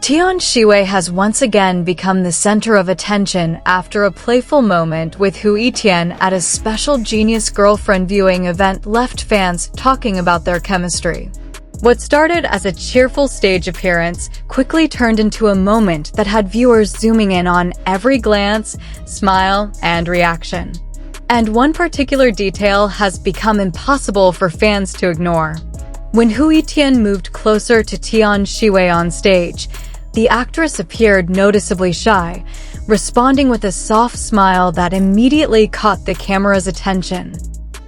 Tian Xiwei has once again become the center of attention after a playful moment with Hu Yitian at a special Genius Girlfriend viewing event left fans talking about their chemistry. What started as a cheerful stage appearance quickly turned into a moment that had viewers zooming in on every glance, smile, and reaction. And one particular detail has become impossible for fans to ignore. When Hu Yitian moved closer to Tian Xiwei on stage, the actress appeared noticeably shy, responding with a soft smile that immediately caught the camera's attention.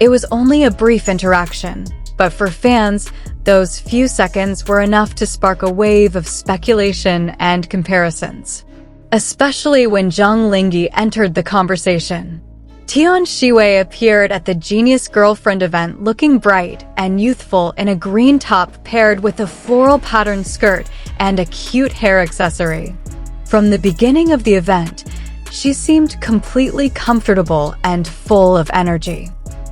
It was only a brief interaction, but for fans, those few seconds were enough to spark a wave of speculation and comparisons. Especially when Zhang Linghe entered the conversation. Tian Xiwei appeared at the Genius Girlfriend event looking bright and youthful in a green top paired with a floral patterned skirt and a cute hair accessory. From the beginning of the event, she seemed completely comfortable and full of energy.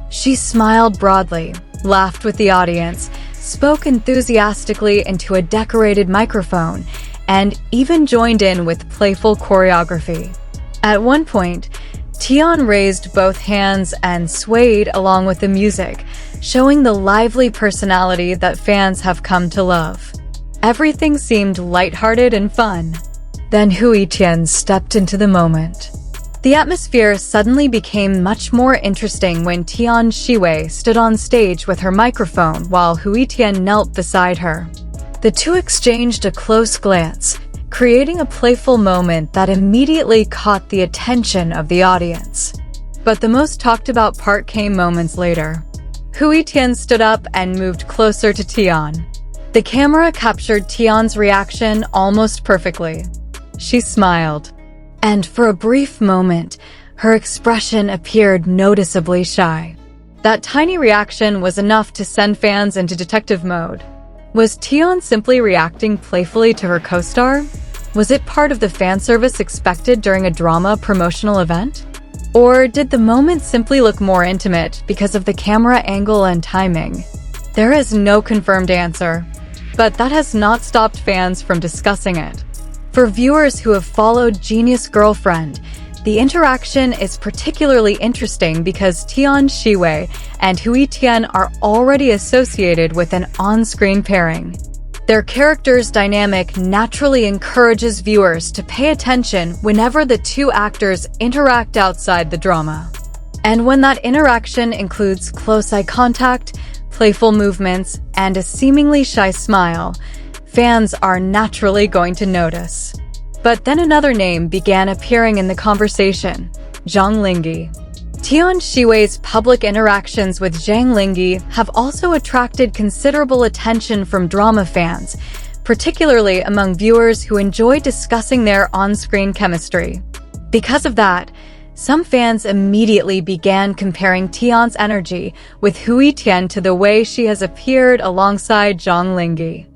She smiled broadly, laughed with the audience, spoke enthusiastically into a decorated microphone, and even joined in with playful choreography. At one point, Tian raised both hands and swayed along with the music, showing the lively personality that fans have come to love. Everything seemed lighthearted and fun. Then Hu Yitian stepped into the moment. The atmosphere suddenly became much more interesting when Tian Xiwei stood on stage with her microphone while Hu Yitian knelt beside her. The two exchanged a close glance, creating a playful moment that immediately caught the attention of the audience. But the most talked about part came moments later. Hu Yitian stood up and moved closer to Tian. The camera captured Tian's reaction almost perfectly. She smiled. And for a brief moment, her expression appeared noticeably shy. That tiny reaction was enough to send fans into detective mode. Was Tian simply reacting playfully to her co-star? Was it part of the fan service expected during a drama promotional event? Or did the moment simply look more intimate because of the camera angle and timing? There is no confirmed answer, but that has not stopped fans from discussing it. For viewers who have followed Genius Girlfriend, the interaction is particularly interesting because Tian Xiwei and Hu Yitian are already associated with an on-screen pairing. Their characters' dynamic naturally encourages viewers to pay attention whenever the two actors interact outside the drama. And when that interaction includes close eye contact, playful movements, and a seemingly shy smile, fans are naturally going to notice. But then another name began appearing in the conversation: Zhang Linghe. Tian Xiwei's public interactions with Zhang Linghe have also attracted considerable attention from drama fans, particularly among viewers who enjoy discussing their on-screen chemistry. Because of that, some fans immediately began comparing Tian's energy with Hu Yitian to the way she has appeared alongside Zhang Linghe.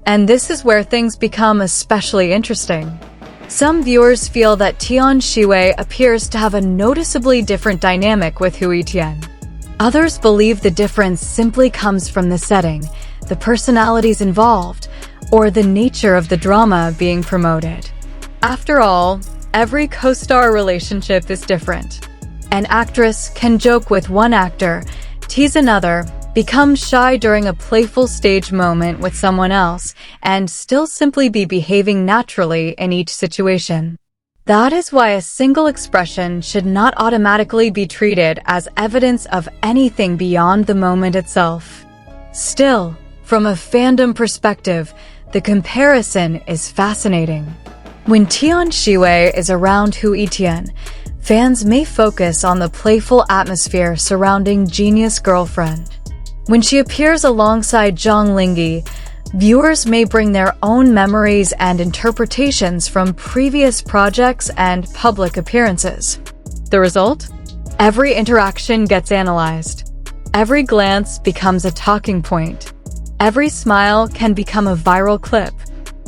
And this is where things become especially interesting. Some viewers feel that Tian Xiwei appears to have a noticeably different dynamic with Hu Yitian. Others believe the difference simply comes from the setting, the personalities involved, or the nature of the drama being promoted. After all, every co-star relationship is different. An actress can joke with one actor, tease another, become shy during a playful stage moment with someone else, and still simply be behaving naturally in each situation. That is why a single expression should not automatically be treated as evidence of anything beyond the moment itself. Still, from a fandom perspective, the comparison is fascinating. When Tian Xiwei is around Hu Yitian, fans may focus on the playful atmosphere surrounding Genius Girlfriend. When she appears alongside Zhang Linghe, viewers may bring their own memories and interpretations from previous projects and public appearances. The result? Every interaction gets analyzed. Every glance becomes a talking point. Every smile can become a viral clip.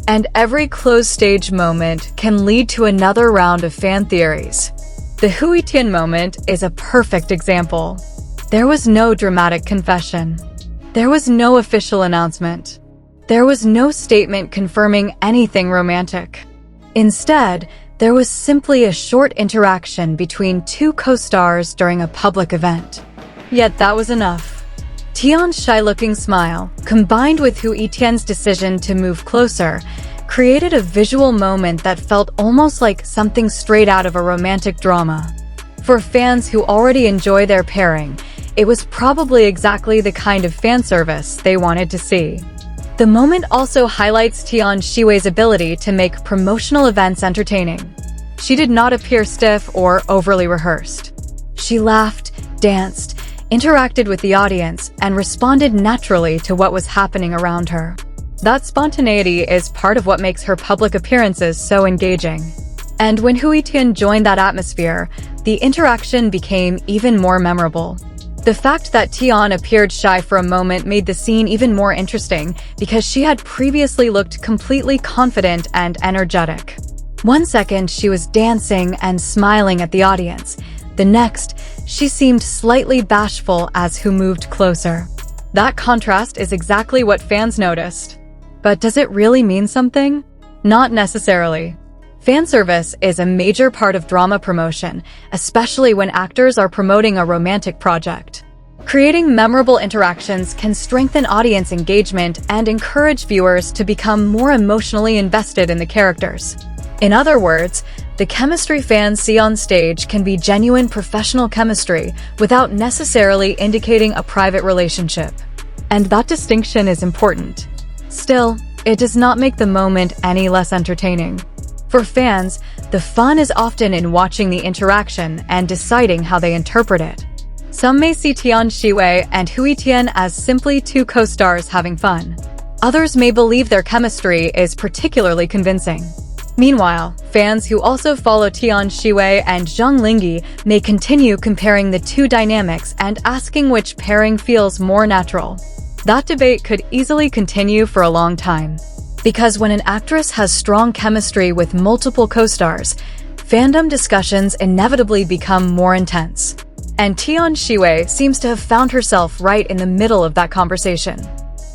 And every closed stage moment can lead to another round of fan theories. The Hui Tien moment is a perfect example. There was no dramatic confession. There was no official announcement. There was no statement confirming anything romantic. Instead, there was simply a short interaction between two co-stars during a public event. Yet that was enough. Tian's shy-looking smile, combined with Hu Yitian's decision to move closer, created a visual moment that felt almost like something straight out of a romantic drama. For fans who already enjoy their pairing, it was probably exactly the kind of fan service they wanted to see. The moment also highlights Tian Xiwei's ability to make promotional events entertaining. She did not appear stiff or overly rehearsed. She laughed, danced, interacted with the audience, and responded naturally to what was happening around her. That spontaneity is part of what makes her public appearances so engaging. And when Hui Tien joined that atmosphere, the interaction became even more memorable. The fact that Tian appeared shy for a moment made the scene even more interesting because she had previously looked completely confident and energetic. One second, she was dancing and smiling at the audience. The next, she seemed slightly bashful as Hu moved closer. That contrast is exactly what fans noticed. But does it really mean something? Not necessarily. Fan service is a major part of drama promotion, especially when actors are promoting a romantic project. Creating memorable interactions can strengthen audience engagement and encourage viewers to become more emotionally invested in the characters. In other words, the chemistry fans see on stage can be genuine professional chemistry without necessarily indicating a private relationship. And that distinction is important. Still, it does not make the moment any less entertaining. For fans, the fun is often in watching the interaction and deciding how they interpret it. Some may see Tian Xiwei and Hu Yitian as simply two co-stars having fun. Others may believe their chemistry is particularly convincing. Meanwhile, fans who also follow Tian Xiwei and Zhang Linghe may continue comparing the two dynamics and asking which pairing feels more natural. That debate could easily continue for a long time. Because when an actress has strong chemistry with multiple co-stars, fandom discussions inevitably become more intense. And Tian Xiwei seems to have found herself right in the middle of that conversation.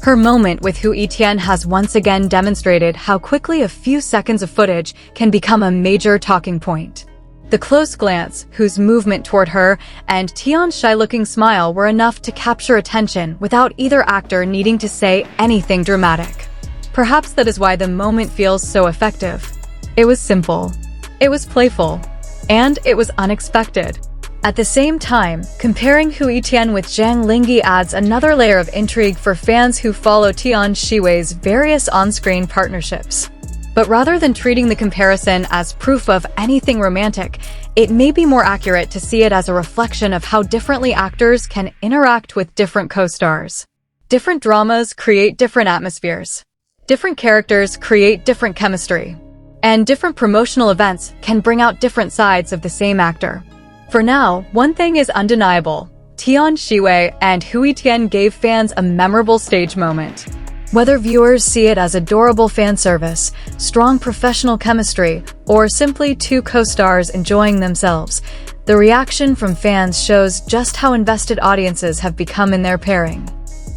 Her moment with Hu Yitian has once again demonstrated how quickly a few seconds of footage can become a major talking point. The close glance, Hu's movement toward her, and Tian's shy-looking smile were enough to capture attention without either actor needing to say anything dramatic. Perhaps that is why the moment feels so effective. It was simple, it was playful, and it was unexpected. At the same time, comparing Hu Yitian with Zhang Linghe adds another layer of intrigue for fans who follow Tian Xiwei's various on-screen partnerships. But rather than treating the comparison as proof of anything romantic, it may be more accurate to see it as a reflection of how differently actors can interact with different co-stars. Different dramas create different atmospheres. Different characters create different chemistry. And different promotional events can bring out different sides of the same actor. For now, one thing is undeniable. Tian Xiwei and Hu Yitian gave fans a memorable stage moment. Whether viewers see it as adorable fan service, strong professional chemistry, or simply two co-stars enjoying themselves, the reaction from fans shows just how invested audiences have become in their pairing.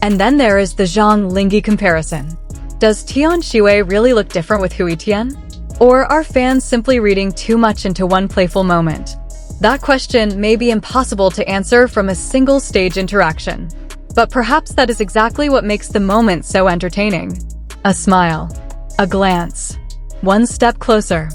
And then there is the Zhang Linghe comparison. Does Tian Xiwei really look different with Hu Yitian? Or are fans simply reading too much into one playful moment? That question may be impossible to answer from a single stage interaction. But perhaps that is exactly what makes the moment so entertaining. A smile, a glance, one step closer,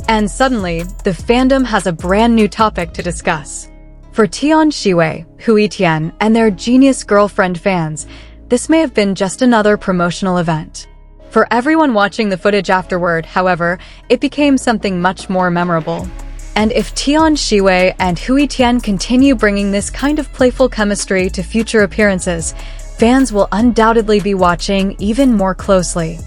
and suddenly, the fandom has a brand new topic to discuss. For Tian Xiwei, Hu Yitian, and their genius girlfriend fans, this may have been just another promotional event. For everyone watching the footage afterward, however, it became something much more memorable. And if Tian Xiwei and Hu Yitian continue bringing this kind of playful chemistry to future appearances, fans will undoubtedly be watching even more closely.